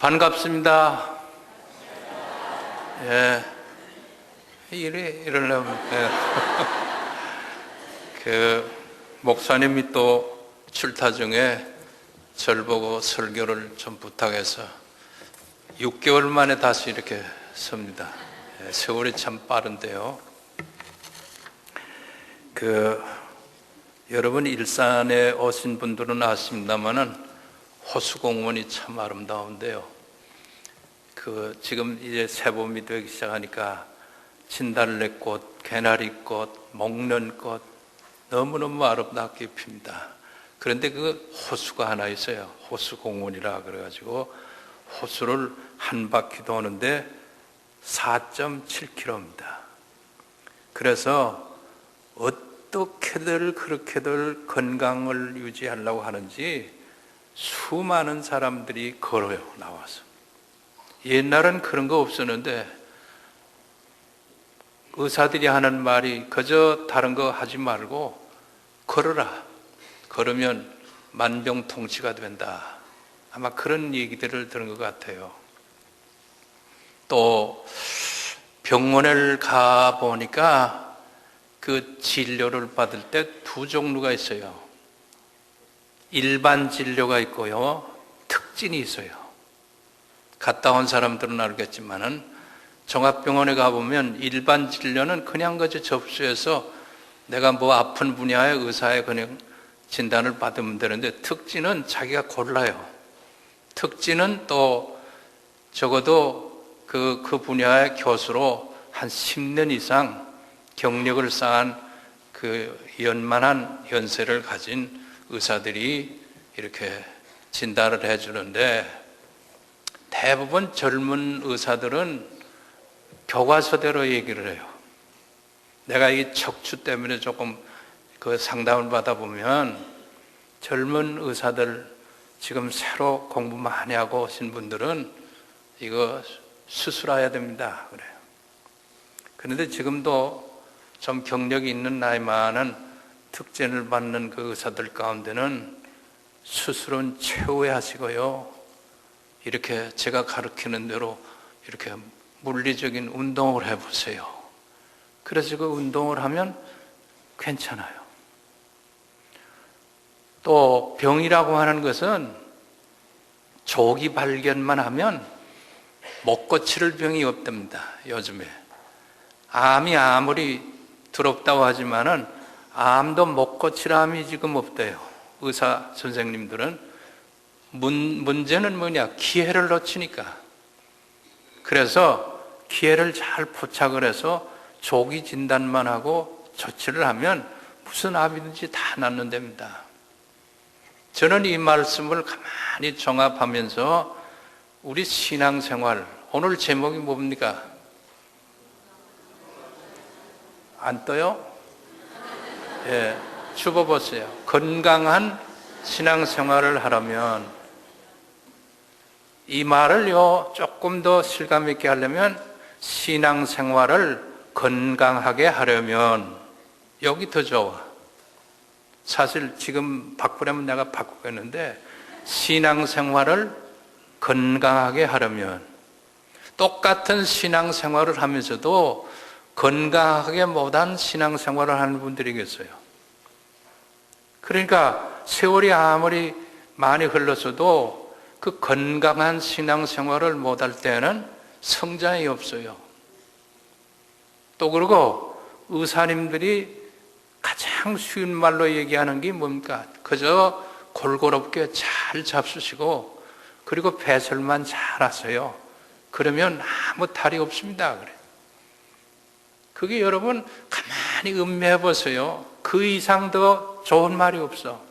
반갑습니다. 예. 이러려면, 예. 목사님이 또 출타 중에 절 보고 설교를 좀 부탁해서 6개월 만에 다시 이렇게 섭니다. 예, 세월이 참 빠른데요. 여러분 일산에 오신 분들은 아십니다만은 호수공원이 참 아름다운데요. 지금 이제 새봄이 되기 시작하니까 진달래꽃, 개나리꽃, 목련꽃 너무너무 아름답게 핍니다. 그런데 그 호수가 하나 있어요. 호수공원이라 그래가지고 호수를 한 바퀴 도는데 4.7km입니다. 그래서 어떻게들 그렇게들 건강을 유지하려고 하는지 수많은 사람들이 걸어요, 나와서. 옛날엔 그런 거 없었는데 의사들이 하는 말이 그저 다른 거 하지 말고 걸어라. 걸으면 만병통치가 된다. 아마 그런 얘기들을 들은 것 같아요. 또 병원을 가보니까 그 진료를 받을 때 두 종류가 있어요. 일반 진료가 있고요, 특진이 있어요. 갔다 온 사람들은 알겠지만은 종합병원에 가보면 일반 진료는 그냥 그저 접수해서 내가 뭐 아픈 분야의 의사의 그냥 진단을 받으면 되는데, 특진은 자기가 골라요. 특진은 또 적어도 그 분야의 교수로 한 10년 이상 경력을 쌓은 연만한 연세를 가진 의사들이 이렇게 진단을 해주는데, 대부분 젊은 의사들은 교과서대로 얘기를 해요. 내가 이 척추 때문에 조금 상담을 받아보면 젊은 의사들, 지금 새로 공부 많이 하고 오신 분들은 이거 수술해야 됩니다 그래요. 그런데 지금도 좀 경력이 있는 나이 많은 특진을 받는 그 의사들 가운데는 수술은 최후에 하시고요, 이렇게 제가 가르치는 대로 이렇게 물리적인 운동을 해보세요. 그래서 그 운동을 하면 괜찮아요. 또 병이라고 하는 것은 조기 발견만 하면 못 고칠 병이 없답니다. 요즘에 암이 아무리 두렵다고 하지만은 암도 못 고칠 암이 지금 없대요. 의사 선생님들은. 문제는 뭐냐? 기회를 놓치니까. 그래서 기회를 잘 포착을 해서 조기 진단만 하고 조치를 하면 무슨 암이든지 다 낫는답니다. 저는 이 말씀을 가만히 종합하면서 우리 신앙생활, 오늘 제목이 뭡니까? 안 떠요? 예, 줍어보세요. 건강한 신앙생활을 하려면, 이 말을요 조금 더 실감 있게 하려면, 신앙생활을 건강하게 하려면, 여기 더 좋아. 사실 지금 바꾸려면 내가 바꾸겠는데, 신앙생활을 건강하게 하려면, 똑같은 신앙생활을 하면서도 건강하게 못한 신앙생활을 하는 분들이 계세요. 그러니까 세월이 아무리 많이 흘렀어도 그 건강한 신앙생활을 못할 때는 성장이 없어요. 또 그리고 의사님들이 가장 쉬운 말로 얘기하는 게 뭡니까? 그저 골고롭게 잘 잡수시고 그리고 배설만 잘 하세요. 그러면 아무 탈이 없습니다 그래. 그게 여러분 가만히 음미해 보세요. 그 이상 더 좋은 말이 없어.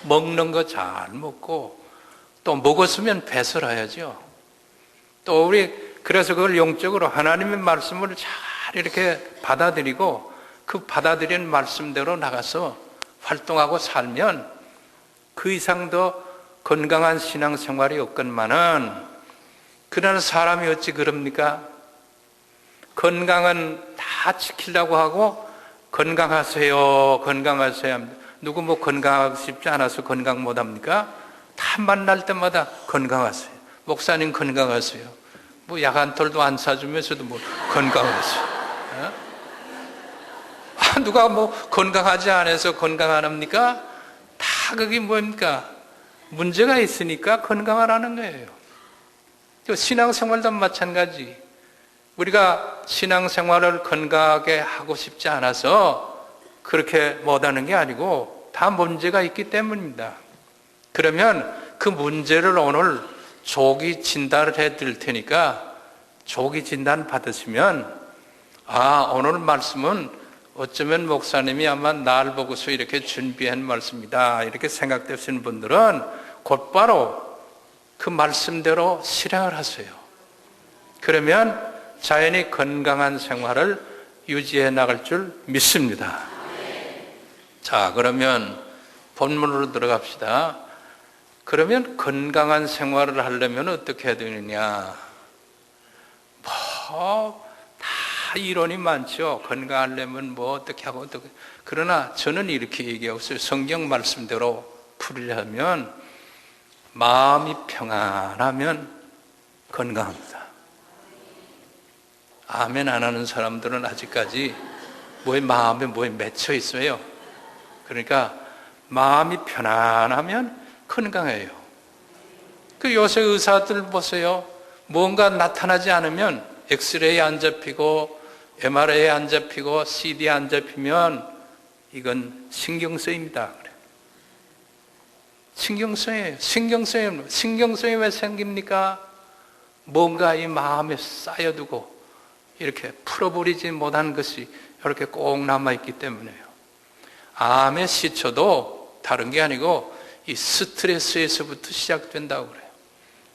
먹는 거 잘 먹고, 또 먹었으면 배설해야죠. 또 그래서 그걸 영적으로 하나님의 말씀을 잘 이렇게 받아들이고 그 받아들인 말씀대로 나가서 활동하고 살면 그 이상 더 건강한 신앙생활이 없건만은, 그러나 사람이 어찌 그럽니까? 건강은 다 지키려고 하고 건강하세요, 건강하세요 합니다. 누구 건강하고 싶지 않아서 건강 못합니까? 다 만날 때마다 건강하세요. 목사님 건강하세요. 뭐 약 한 톨도 안 사주면서도 뭐 건강하세요. 어? 누가 뭐 건강하지 않아서 건강 안 합니까? 다 그게 뭡니까? 문제가 있으니까 건강하라는 거예요. 신앙생활도 마찬가지. 우리가 신앙생활을 건강하게 하고 싶지 않아서 그렇게 못하는 게 아니고 다 문제가 있기 때문입니다. 그러면 그 문제를 오늘 조기 진단을 해드릴 테니까 조기 진단 받으시면 오늘 말씀은 어쩌면 목사님이 아마 날 보고서 이렇게 준비한 말씀이다 이렇게 생각되시는 분들은 곧바로 그 말씀대로 실행을 하세요. 그러면 자연히 건강한 생활을 유지해 나갈 줄 믿습니다. 자, 그러면 본문으로 들어갑시다. 그러면 건강한 생활을 하려면 어떻게 해야 되느냐? 다 이론이 많죠. 건강하려면 뭐 어떻게 하고 어떻게. 그러나 저는 이렇게 얘기하고 있어요. 성경 말씀대로 풀려면 마음이 평안하면 건강합니다. 아멘 안 하는 사람들은 아직까지 마음에 뭐에 맺혀 있어요. 그러니까 마음이 편안하면 건강해요. 그 요새 의사들 보세요. 뭔가 나타나지 않으면 엑스레이 안 잡히고 MRI 안 잡히고 CD 안 잡히면 이건 신경성입니다. 신경성이에요. 신경성이 왜 생깁니까? 뭔가 이 마음에 쌓여두고 이렇게 풀어버리지 못한 것이 이렇게 꼭 남아있기 때문에요. 암의 시초도 다른 게 아니고 이 스트레스에서부터 시작된다고 그래요.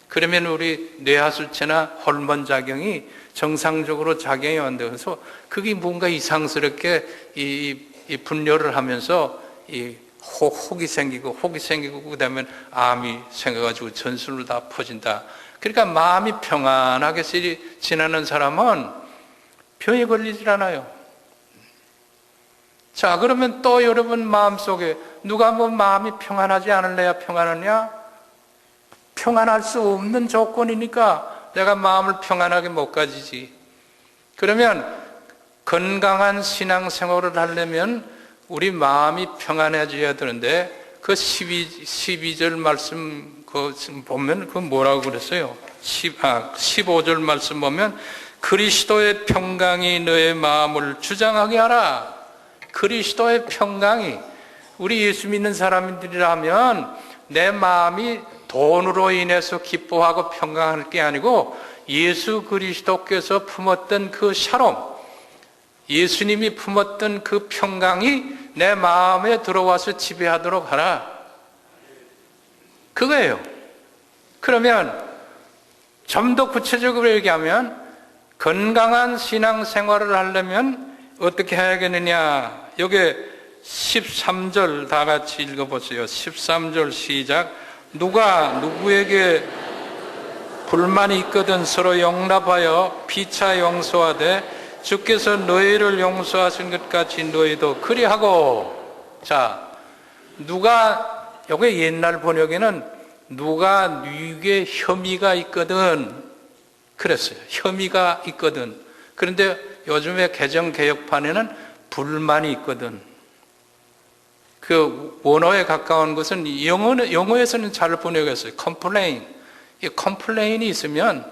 그러면 우리 뇌하수체나 호르몬 작용이 정상적으로 작용이 안 돼서 그게 뭔가 이상스럽게 이 분열을 하면서 이 혹이 생기고 그다음에 암이 생겨가지고 전신으로 다 퍼진다. 그러니까 마음이 평안하게 지나는 사람은 병이 걸리질 않아요. 자, 그러면 또 여러분 마음속에 누가 뭐 마음이 평안하지 않을래야 평안하냐? 평안할 수 없는 조건이니까 내가 마음을 평안하게 못 가지지. 그러면 건강한 신앙생활을 하려면 우리 마음이 평안해져야 되는데 그 12절 말씀 보면 그 뭐라고 그랬어요? 15절 말씀 보면 그리스도의 평강이 너의 마음을 주장하게 하라. 그리스도의 평강이 우리 예수 믿는 사람들이라면 내 마음이 돈으로 인해서 기뻐하고 평강할 게 아니고 예수 그리스도께서 품었던 그 샬롬, 예수님이 품었던 그 평강이 내 마음에 들어와서 지배하도록 하라. 그거예요. 그러면 좀 더 구체적으로 얘기하면 건강한 신앙생활을 하려면 어떻게 해야겠느냐? 여기 13절 다 같이 읽어보세요. 13절 시작. 누가 누구에게 불만이 있거든 서로 용납하여 피차 용서하되 주께서 너희를 용서하신 것 같이 너희도 그리하고. 자, 누가, 여기 옛날 번역에는 누가 네게 혐의가 있거든 그랬어요. 혐의가 있거든. 그런데 요즘에 개정개혁판에는 불만이 있거든. 그 원어에 가까운 것은 영어에서는 잘 번역했어요. complain. 이 complain이 있으면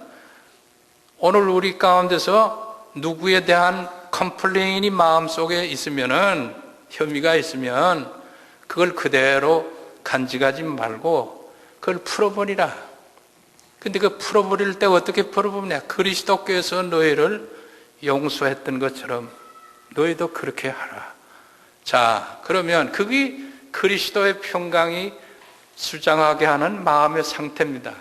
오늘 우리 가운데서 누구에 대한 complain이 마음속에 있으면은 혐의가 있으면 그걸 그대로 간직하지 말고 그걸 풀어버리라. 근데 그 풀어버릴 때 어떻게 풀어버리냐? 그리스도께서 너희를 용서했던 것처럼 너희도 그렇게 하라. 자, 그러면 그게 그리스도의 평강이 수장하게 하는 마음의 상태입니다.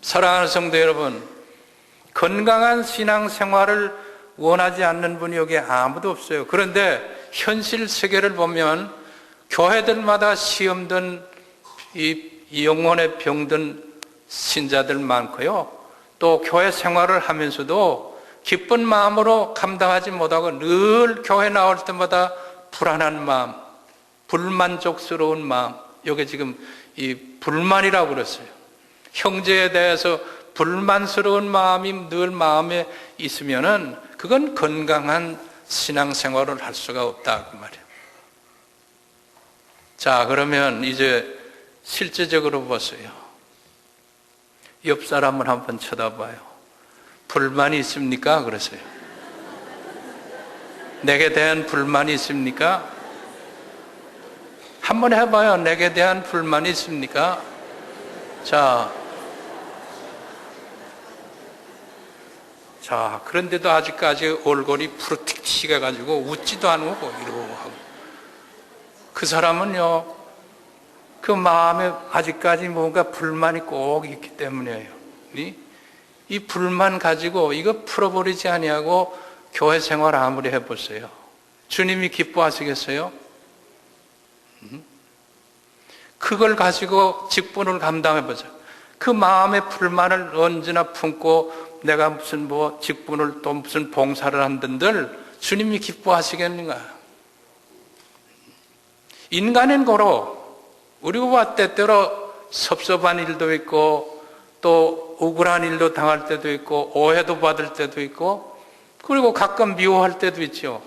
사랑하는 성도 여러분, 건강한 신앙생활을 원하지 않는 분이 여기 아무도 없어요. 그런데 현실 세계를 보면 교회들마다 시험든 이 영혼의 병든 신자들 많고요. 또 교회 생활을 하면서도 기쁜 마음으로 감당하지 못하고 늘 교회 나올 때마다 불안한 마음, 불만족스러운 마음, 이게 지금 이 불만이라고 그랬어요. 형제에 대해서 불만스러운 마음이 늘 마음에 있으면은 그건 건강한 신앙생활을 할 수가 없다 그 말이에요. 자, 그러면 이제 실제적으로 보세요. 옆 사람을 한번 쳐다봐요. 불만이 있습니까? 그러세요. 내게 대한 불만이 있습니까? 한번 해봐요. 내게 대한 불만이 있습니까? 자, 그런데도 아직까지 얼굴이 푸르틱 튀겨가지고 웃지도 않고 이러고 하고. 그 사람은요, 그 마음에 아직까지 뭔가 불만이 꼭 있기 때문이에요. 이 불만 가지고 이거 풀어버리지 아니하고 교회 생활 아무리 해보세요. 주님이 기뻐하시겠어요? 그걸 가지고 직분을 감당해보자. 그 마음의 불만을 언제나 품고 내가 무슨 직분을 또 무슨 봉사를 한들 주님이 기뻐하시겠는가? 인간은 고로 우리가 때때로 섭섭한 일도 있고 또 억울한 일도 당할 때도 있고 오해도 받을 때도 있고 그리고 가끔 미워할 때도 있죠.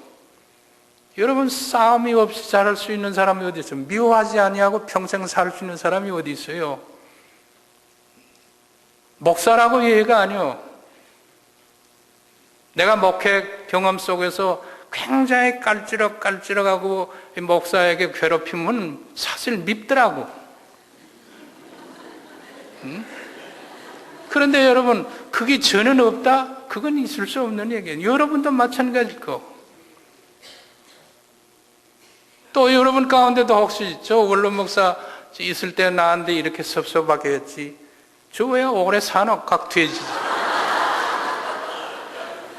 여러분, 싸움이 없이 살 수 있는 사람이 어디 있어요? 미워하지 아니하고 평생 살 수 있는 사람이 어디 있어요? 목사라고 얘기가 아니요. 내가 목회 경험 속에서 굉장히 깔찌럭하고 목사에게 괴롭히면 사실 밉더라고. 그런데 여러분, 그게 저는 없다? 그건 있을 수 없는 얘기예요. 여러분도 마찬가지일 거. 또 여러분 가운데도 혹시 저 원로 목사 있을 때 나한테 이렇게 섭섭하게 했지, 저 왜 오래 사노? 각 돼지.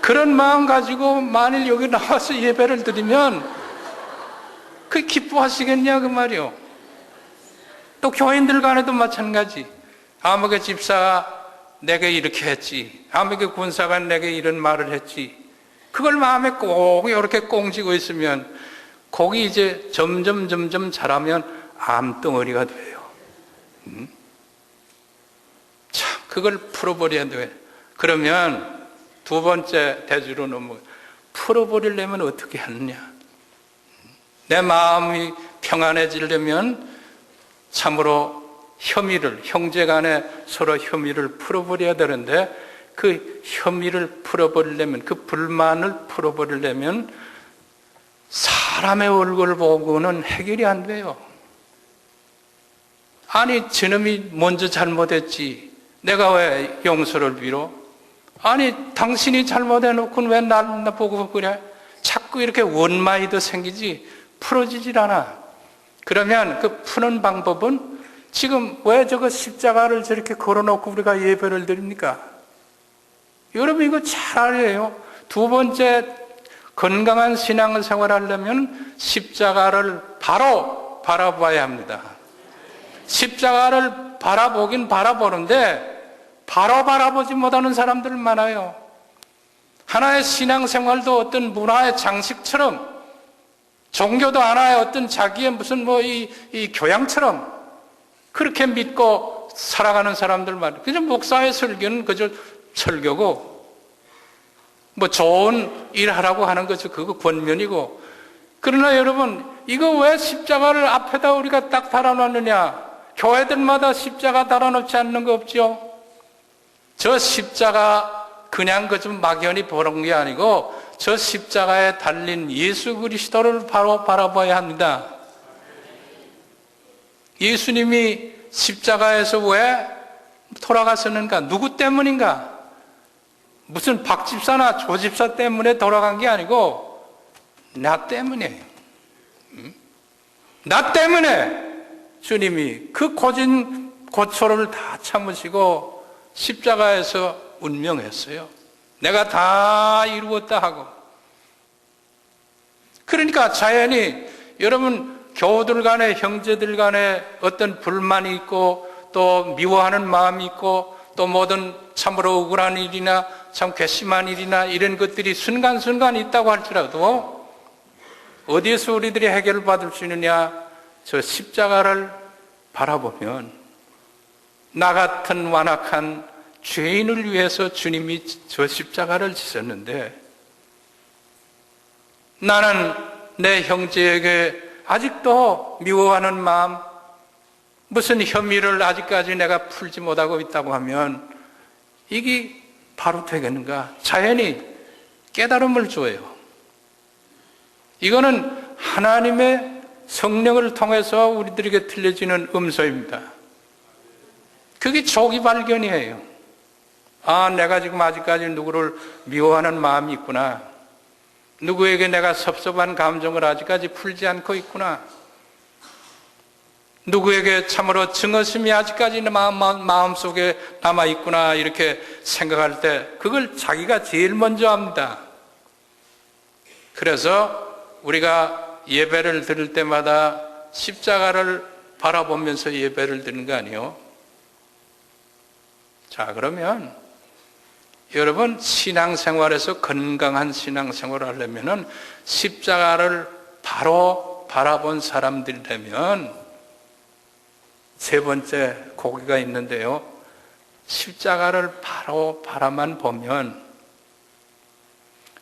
그런 마음 가지고 만일 여기 나와서 예배를 드리면 그 기뻐하시겠냐 그 말이요. 또 교인들 간에도 마찬가지. 아무개 집사가 내게 이렇게 했지, 아무개 군사가 내게 이런 말을 했지, 그걸 마음에 꼭 이렇게 꽁지고 있으면 거기 이제 점점 자라면 암덩어리가 돼요. 참, 그걸 풀어버려야 돼요. 그러면 두 번째 대주로 풀어버리려면 어떻게 하느냐? 내 마음이 평안해지려면 참으로 형제 간에 서로 혐의를 풀어버려야 되는데, 그 혐의를 풀어버리려면, 그 불만을 풀어버리려면 사람의 얼굴을 보고는 해결이 안 돼요. 아니, 저놈이 먼저 잘못했지, 내가 왜 용서를 빌어? 아니, 당신이 잘못해놓고는 왜 날 보고 그래? 자꾸 이렇게 원마이도 생기지 풀어지질 않아. 그러면 그 푸는 방법은, 지금 왜 저거 십자가를 저렇게 걸어놓고 우리가 예배를 드립니까? 여러분, 이거 잘 알아요. 두 번째, 건강한 신앙생활을 하려면 십자가를 바로 바라봐야 합니다. 십자가를 바라보긴 바라보는데 바로 바라보지 못하는 사람들 많아요. 하나의 신앙생활도 어떤 문화의 장식처럼, 종교도 하나의 어떤 자기의 무슨 이 교양처럼 그렇게 믿고 살아가는 사람들 많아요. 그저 목사의 설교는 그저 설교고, 좋은 일 하라고 하는 거죠. 그거 권면이고. 그러나 여러분, 이거 왜 십자가를 앞에다 우리가 딱 달아놨느냐? 교회들마다 십자가 달아놓지 않는 거 없죠? 저 십자가 그냥 그 좀 막연히 보는 게 아니고 저 십자가에 달린 예수 그리스도를 바로 바라봐야 합니다. 예수님이 십자가에서 왜 돌아가셨는가? 누구 때문인가? 무슨 박 집사나 조 집사 때문에 돌아간 게 아니고 나 때문에, 나 때문에 주님이 그 고초를 다 참으시고 십자가에서 운명했어요. 내가 다 이루었다 하고. 그러니까 자연히 여러분, 교우들 간에, 형제들 간에 어떤 불만이 있고 또 미워하는 마음이 있고 또 모든 참으로 억울한 일이나 참 괘씸한 일이나 이런 것들이 순간순간 있다고 할지라도 어디에서 우리들이 해결을 받을 수 있느냐? 저 십자가를 바라보면 나 같은 완악한 죄인을 위해서 주님이 저 십자가를 지셨는데 나는 내 형제에게 아직도 미워하는 마음, 무슨 혐의를 아직까지 내가 풀지 못하고 있다고 하면 이게 바로 되겠는가? 자연히 깨달음을 줘요. 이거는 하나님의 성령을 통해서 우리들에게 들려지는 음소입니다. 그게 조기 발견이에요. 아, 내가 지금 아직까지 누구를 미워하는 마음이 있구나. 누구에게 내가 섭섭한 감정을 아직까지 풀지 않고 있구나. 누구에게 참으로 증오심이 아직까지 마음속에 남아있구나 이렇게 생각할 때 그걸 자기가 제일 먼저 합니다. 그래서 우리가 예배를 드릴 때마다 십자가를 바라보면서 예배를 드리는 거 아니에요? 자, 그러면 여러분 신앙생활에서 건강한 신앙생활을 하려면 십자가를 바로 바라본 사람들이라면 세 번째 고개가 있는데요. 십자가를 바로 바라만 보면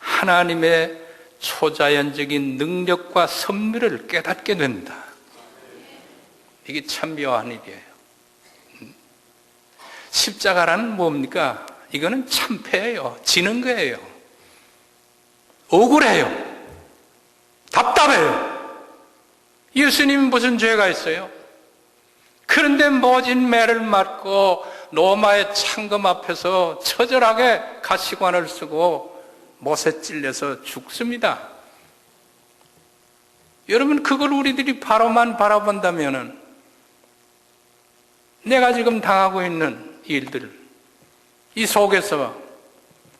하나님의 초자연적인 능력과 섭리를 깨닫게 된다. 이게 참 묘한 일이에요. 십자가라는 뭡니까? 이거는 참패예요. 지는 거예요. 억울해요. 답답해요. 예수님 무슨 죄가 있어요? 그런데 모진 매를 맞고 로마의 창검 앞에서 처절하게 가시관을 쓰고 못에 찔려서 죽습니다. 여러분 그걸 우리들이 바로만 바라본다면은 내가 지금 당하고 있는 일들 이 속에서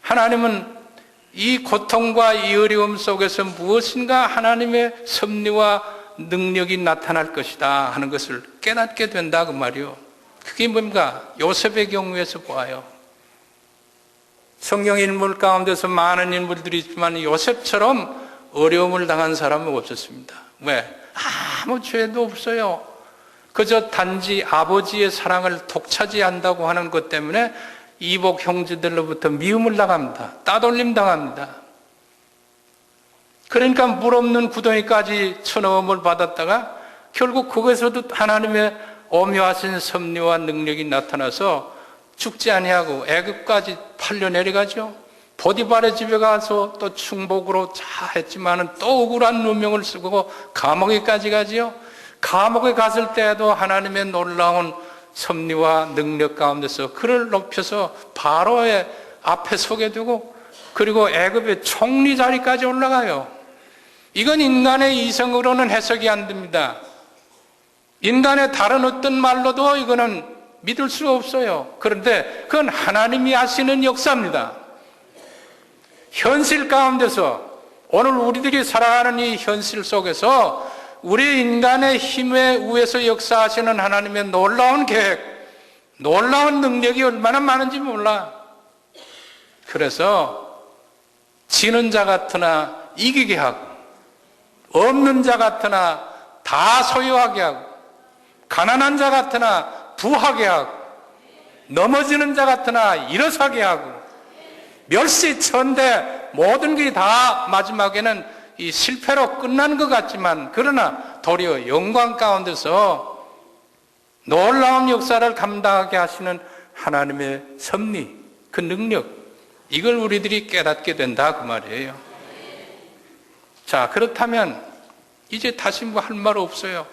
하나님은 이 고통과 이 어려움 속에서 무엇인가 하나님의 섭리와 능력이 나타날 것이다 하는 것을 깨닫게 된다 그 말이요. 그게 뭡니까? 요셉의 경우에서 보아요. 성경 인물 가운데서 많은 인물들이 있지만 요셉처럼 어려움을 당한 사람은 없었습니다. 왜? 아무 죄도 없어요. 그저 단지 아버지의 사랑을 독차지한다고 하는 것 때문에 이복 형제들로부터 미움을 당합니다. 따돌림 당합니다. 그러니까 물 없는 구덩이까지 쳐넣음을 받았다가 결국 그것에서도 하나님의 오묘하신 섭리와 능력이 나타나서 죽지 아니하고 애굽까지 팔려 내려가죠. 보디발의 집에 가서 또 충복으로 자 했지만은 또 억울한 누명을 쓰고 감옥에까지 가지요. 감옥에 갔을 때에도 하나님의 놀라운 섭리와 능력 가운데서 그를 높여서 바로의 앞에 서게 되고 그리고 애굽의 총리 자리까지 올라가요. 이건 인간의 이성으로는 해석이 안 됩니다. 인간의 다른 어떤 말로도 이거는 믿을 수가 없어요. 그런데 그건 하나님이 하시는 역사입니다. 현실 가운데서 오늘 우리들이 살아가는 이 현실 속에서 우리 인간의 힘에 의해서 역사하시는 하나님의 놀라운 계획, 놀라운 능력이 얼마나 많은지 몰라. 그래서 지는 자 같으나 이기게 하고 없는 자 같으나 다 소유하게 하고 가난한 자 같으나 부하게 하고 넘어지는 자 같으나 일어서게 하고 멸시천대 모든 게 다 마지막에는 이 실패로 끝난 것 같지만 그러나 도리어 영광 가운데서 놀라운 역사를 감당하게 하시는 하나님의 섭리, 그 능력 이걸 우리들이 깨닫게 된다 그 말이에요. 자, 그렇다면 이제 다시 뭐 할 말 없어요.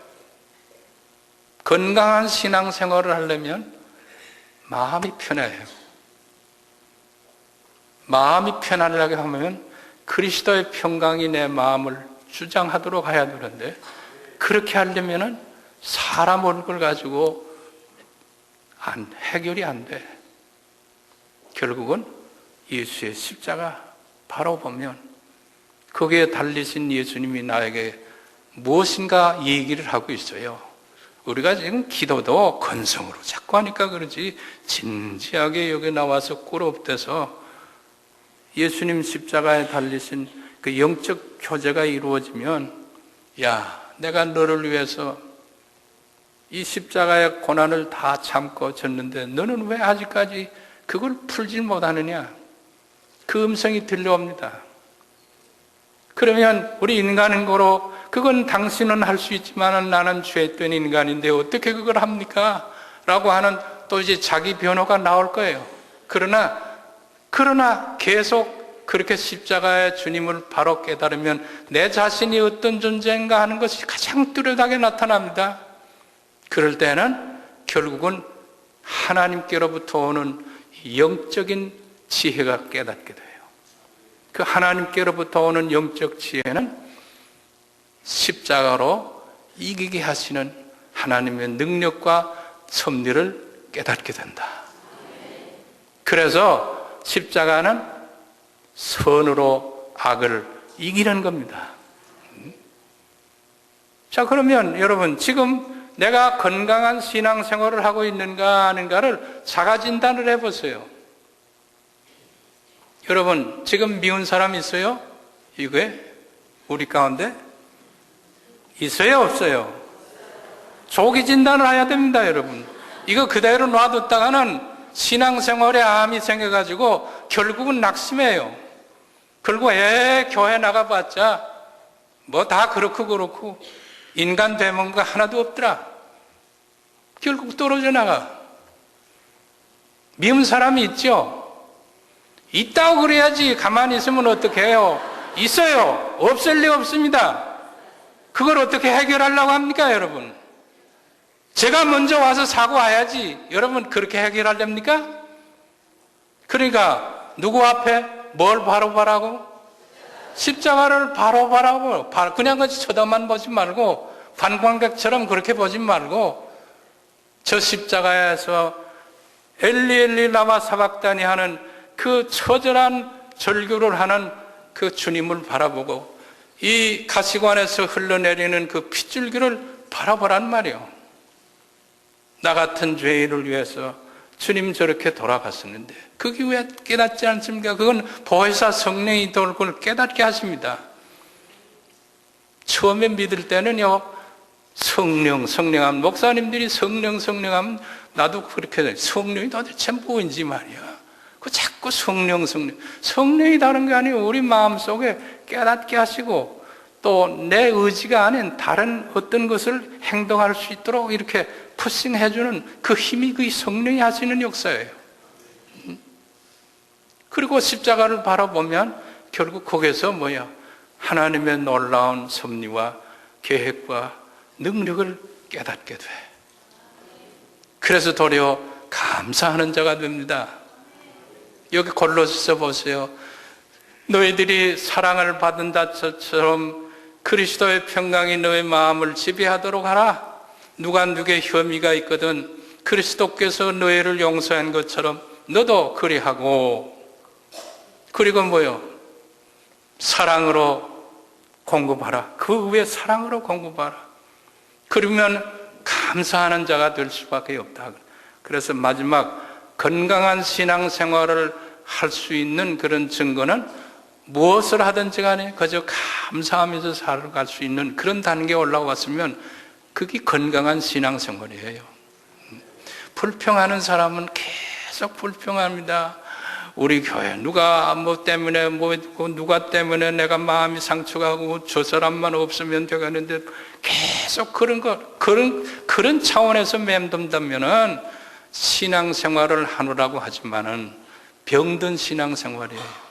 건강한 신앙생활을 하려면 마음이 편해요. 마음이 편안하게 하면 그리스도의 평강이 내 마음을 주장하도록 해야 되는데 그렇게 하려면 사람 얼굴 가지고 해결이 안 돼. 결국은 예수의 십자가 바로 보면 거기에 달리신 예수님이 나에게 무엇인가 얘기를 하고 있어요. 우리가 지금 기도도 건성으로 자꾸 하니까 그러지 진지하게 여기 나와서 꿇어엎대서 예수님 십자가에 달리신 그 영적 교제가 이루어지면 야, 내가 너를 위해서 이 십자가의 고난을 다 참고 졌는데 너는 왜 아직까지 그걸 풀지 못하느냐? 그 음성이 들려옵니다. 그러면 우리 인간인고로 그건 당신은 할 수 있지만 나는 죄된 인간인데 어떻게 그걸 합니까? 라고 하는 또 이제 자기 변호가 나올 거예요. 그러나 계속 그렇게 십자가의 주님을 바로 깨달으면 내 자신이 어떤 존재인가 하는 것이 가장 뚜렷하게 나타납니다. 그럴 때는 결국은 하나님께로부터 오는 영적인 지혜가 깨닫게 돼요. 그 하나님께로부터 오는 영적 지혜는 십자가로 이기게 하시는 하나님의 능력과 섭리를 깨닫게 된다. 그래서 십자가는 선으로 악을 이기는 겁니다. 자, 그러면 여러분 지금 내가 건강한 신앙생활을 하고 있는가 하는가를 자가진단을 해보세요. 여러분 지금 미운 사람 있어요? 이거에 우리 가운데 있어요 없어요? 조기 진단을 해야 됩니다. 여러분 이거 그대로 놔뒀다가는 신앙생활에 암이 생겨가지고 결국은 낙심해요. 그리고 교회 나가봤자 뭐 다 그렇고 인간 되는 거 하나도 없더라. 결국 떨어져 나가. 미운 사람이 있죠? 있다고 그래야지. 가만히 있으면 어떻게 해요? 있어요. 없을 리 없습니다. 그걸 어떻게 해결하려고 합니까, 여러분? 제가 먼저 와서 사과해야지. 여러분 그렇게 해결하렵니까? 그러니까 누구 앞에 뭘 바로 바라고? 십자가를 바로 바라고, 그냥 같이 쳐다만 보지 말고 관광객처럼 그렇게 보지 말고 저 십자가에서 엘리 엘리 라마 사박다니 하는 그 처절한 절규를 하는 그 주님을 바라보고 이 가시관에서 흘러내리는 그 핏줄기를 바라보란 말이에요. 나 같은 죄인을 위해서 주님 저렇게 돌아갔었는데 그게 왜 깨닫지 않습니까? 그건 보혜사 성령이 그걸 깨닫게 하십니다. 처음에 믿을 때는요, 성령하면 목사님들이 성령하면 나도 그렇게 돼. 성령이 도대체 뭐인지 말이야. 그 자꾸 성령이 다른 게 아니고 우리 마음속에 깨닫게 하시고 또 내 의지가 아닌 다른 어떤 것을 행동할 수 있도록 이렇게 푸싱해주는 그 힘이 그 성령이 하시는 역사예요. 그리고 십자가를 바라보면 결국 거기서 하나님의 놀라운 섭리와 계획과 능력을 깨닫게 돼. 그래서 도리어 감사하는 자가 됩니다. 여기 골로새서 보세요. 너희들이 사랑을 받은 자처럼 그리스도의 평강이 너의 마음을 지배하도록 하라. 누가 누구의 혐의가 있거든 그리스도께서 너희를 용서한 것처럼 너도 그리하고. 그리고 사랑으로 공급하라. 그 위에 사랑으로 공급하라. 그러면 감사하는 자가 될 수밖에 없다. 그래서 마지막 건강한 신앙생활을 할 수 있는 그런 증거는 무엇을 하든지 간에 그저 감사하면서 살아갈 수 있는 그런 단계에 올라왔으면 그게 건강한 신앙생활이에요. 불평하는 사람은 계속 불평합니다. 우리 교회 누가 때문에 누가 때문에 내가 마음이 상처가고 저 사람만 없으면 되겠는데 계속 그런 차원에서 맴돈다면은 신앙생활을 하느라고 하지만은 병든 신앙생활이에요.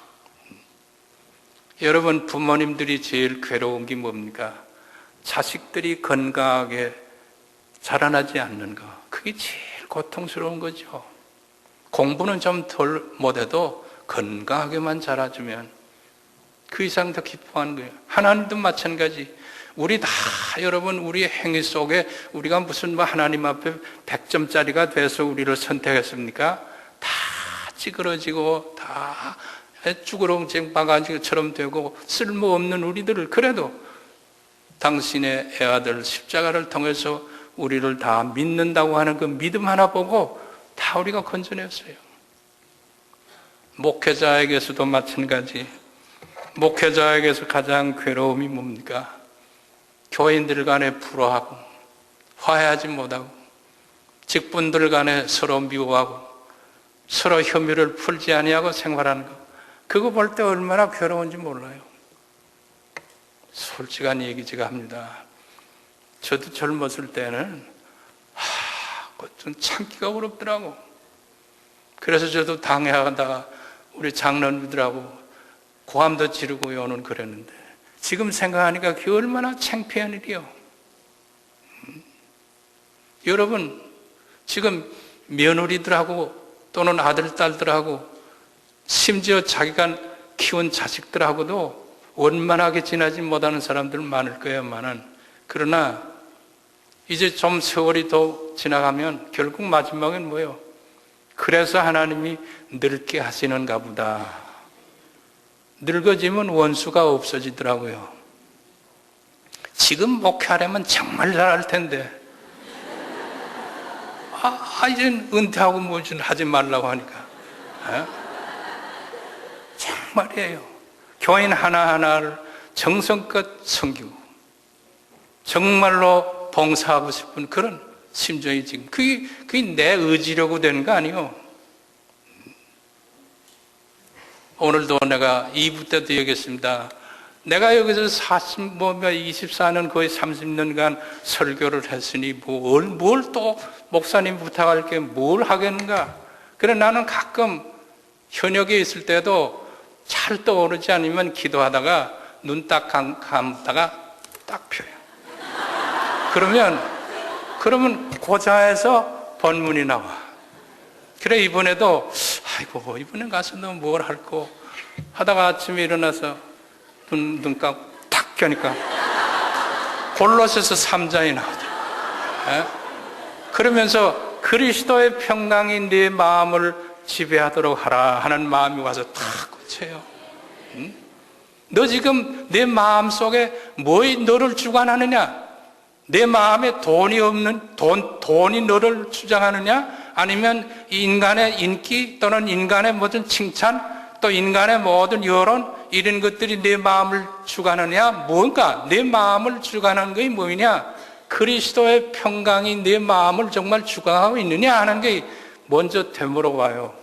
여러분 부모님들이 제일 괴로운 게 뭡니까? 자식들이 건강하게 자라나지 않는 거. 그게 제일 고통스러운 거죠. 공부는 좀 덜 못해도 건강하게만 자라주면 그 이상 더 기뻐하는 거예요. 하나님도 마찬가지. 우리 다 여러분 우리의 행위 속에 우리가 무슨 하나님 앞에 100점짜리가 돼서 우리를 선택했습니까? 다 찌그러지고 다 쭈그렁증 바가지처럼 되고 쓸모없는 우리들을 그래도 당신의 애아들 십자가를 통해서 우리를 다 믿는다고 하는 그 믿음 하나 보고 다 우리가 건져냈어요. 목회자에게서도 마찬가지. 목회자에게서 가장 괴로움이 뭡니까? 교인들 간에 불화하고 화해하지 못하고 직분들 간에 서로 미워하고 서로 혐의를 풀지 아니하고 생활하는 거, 그거 볼 때 얼마나 괴로운지 몰라요. 솔직한 얘기 제가 합니다. 저도 젊었을 때는 좀 참기가 어렵더라고. 그래서 저도 당해하다가 우리 장로님들하고 고함도 지르고 오는 그랬는데, 지금 생각하니까 그게 얼마나 창피한 일이요. 여러분, 지금 며느리들하고 또는 아들, 딸들하고 심지어 자기가 키운 자식들하고도 원만하게 지나지 못하는 사람들 많을 거야만은, 그러나 이제 좀 세월이 더 지나가면 결국 마지막엔 뭐예요? 그래서 하나님이 늙게 하시는가 보다. 늙어지면 원수가 없어지더라고요. 지금 목회하려면 정말 잘할 텐데, 이젠 은퇴하고 뭐 좀 하지 말라고 하니까. 정말이에요. 교인 하나하나를 정성껏 섬기고 정말로 봉사하고 싶은 그런 심정이 지금, 그게 내 의지려고 되는 거 아니에요. 오늘도 내가 2부 때도 얘기했습니다. 내가 여기서 24년 거의 30년간 설교를 했으니 뭘 또 목사님 부탁할 게 뭘 하겠는가. 그래, 나는 가끔 현역에 있을 때도 잘 떠오르지 않으면 기도하다가 눈 딱 감다가 딱 펴요. 그러면 고자에서 번문이 나와. 그래, 이번에도 아이고 이번엔 가서 너 뭘 할꼬 하다가 아침에 일어나서 눈 감고 탁 켜니까 골로새서 3장이 나오더라고요. 그러면서 그리스도의 평강이 네 마음을 지배하도록 하라 하는 마음이 와서 탁 꽂혀요. 너 지금 내 마음 속에 뭐이 너를 주관하느냐? 내 마음에 돈이 너를 주장하느냐? 아니면 인간의 인기 또는 인간의 모든 칭찬 또 인간의 모든 여론, 이런 것들이 내 마음을 주관하느냐? 뭔가 내 마음을 주관하는 것이 뭐냐? 그리스도의 평강이 내 마음을 정말 주관하고 있느냐 하는 게 먼저 되물어봐요.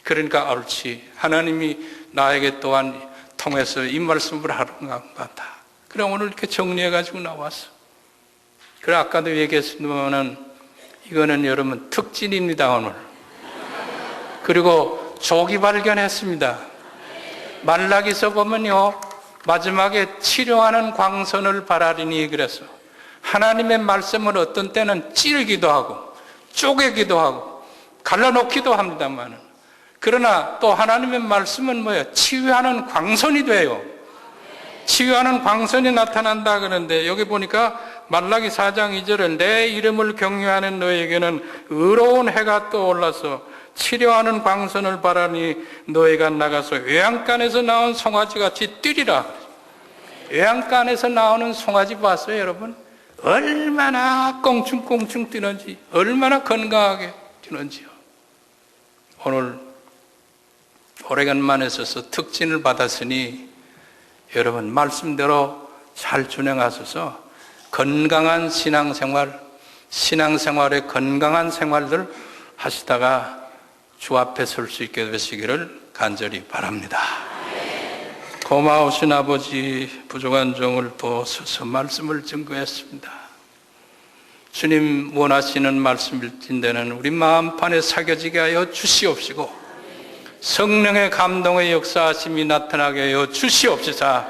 그러니까 옳지, 하나님이 나에게 또한 통해서 이 말씀을 하는 것 같다. 그래, 오늘 이렇게 정리해가지고 나왔어. 그래, 아까도 얘기했지만은 이거는 여러분 특진입니다, 오늘. 그리고 조기 발견했습니다. 말라기서 보면요, 마지막에 치료하는 광선을 바라리니 그래서 하나님의 말씀은 어떤 때는 찌르기도 하고 쪼개기도 하고 갈라놓기도 합니다만, 그러나 또 하나님의 말씀은 뭐예요? 치유하는 광선이 돼요. 치유하는 광선이 나타난다 그러는데, 여기 보니까 말라기 4장 2절에 내 이름을 경외하는 너에게는 의로운 해가 떠올라서 치료하는 광선을 바라니 너희가 나가서 외양간에서 나온 송아지같이 뛰리라. 외양간에서 나오는 송아지 봤어요, 여러분? 얼마나 꽁충꽁충 뛰는지, 얼마나 건강하게 뛰는지요. 오늘 오래간만에 있어서 특진을 받았으니 여러분 말씀대로 잘 준행하셔서 건강한 신앙생활의 건강한 생활들 하시다가 주 앞에 설 수 있게 되시기를 간절히 바랍니다. 고마우신 아버지, 부족한 종을 도우소서. 말씀을 증거했습니다. 주님 원하시는 말씀일진대는 우리 마음판에 새겨지게 하여 주시옵시고, 성령의 감동의 역사하심이 나타나게 하여 주시옵시사.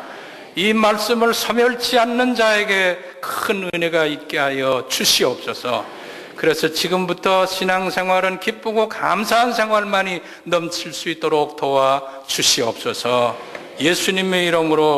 이 말씀을 소멸치 않는 자에게 큰 은혜가 있게 하여 주시옵소서. 그래서 지금부터 신앙생활은 기쁘고 감사한 생활만이 넘칠 수 있도록 도와 주시옵소서. 예수님의 이름으로